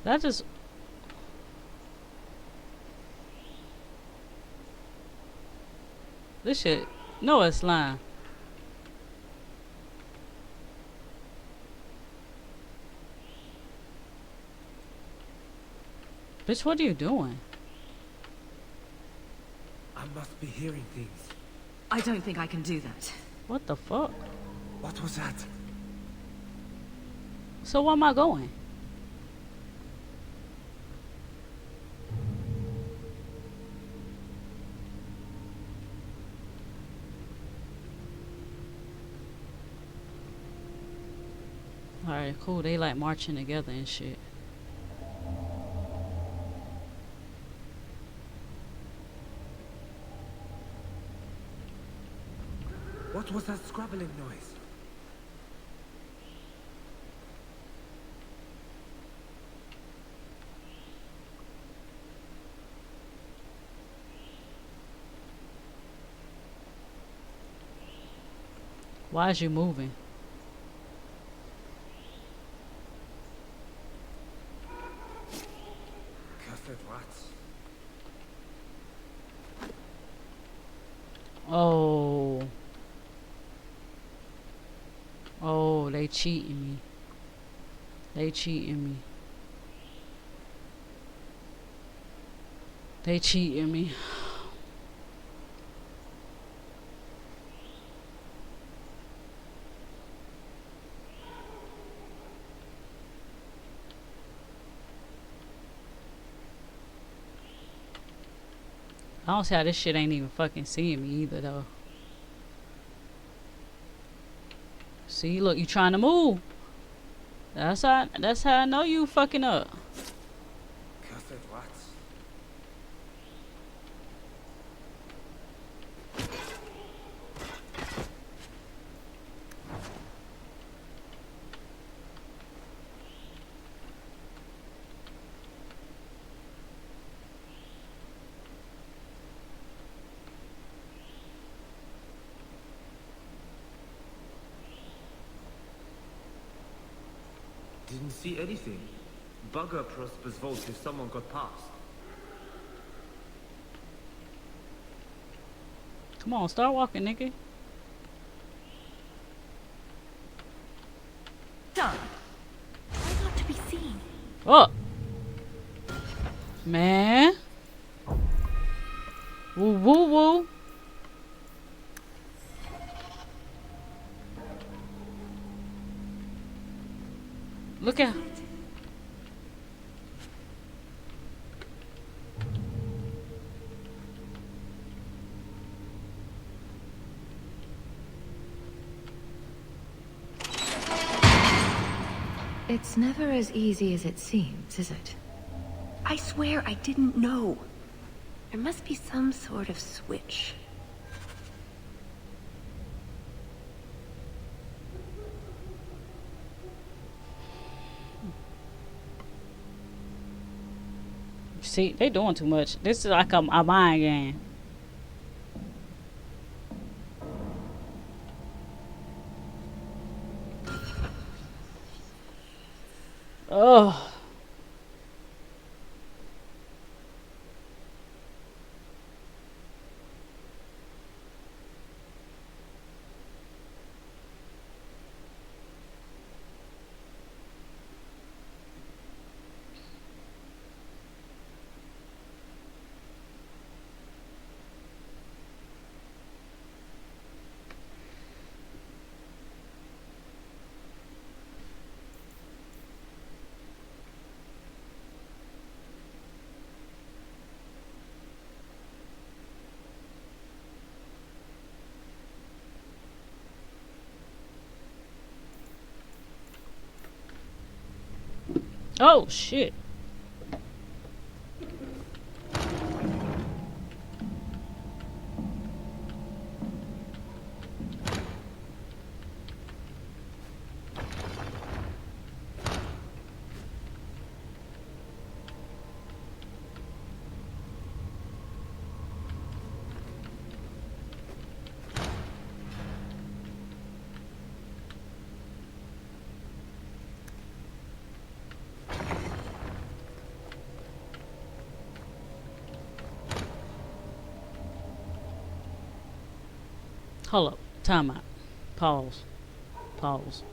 That just... This shit... No, it's lying. Bitch, what are you doing? I must be hearing things. I don't think I can do that. What the fuck? What was that? So where am I going? Alright, cool. They like marching together and shit. What was that scrabbling noise? Why is you moving? Cursed rats. Oh. Oh, they cheating me. They cheating me. They cheating me. I don't see how this shit ain't even fucking seeing me either though. See, look, you trying to move. That's how I know you fucking up. Cursed rats. Didn't see anything. Bugger Prosper's vault if someone got past. Come on, start walking, nigga. Done. Try not to be seen. Oh, man. Woo woo woo. Look at. It's never as easy as it seems, is it? I swear I didn't know. There must be some sort of switch. See, they doing too much. This is like a mind game. Oh. Oh shit. Hold up. Time out. Pause. Pause.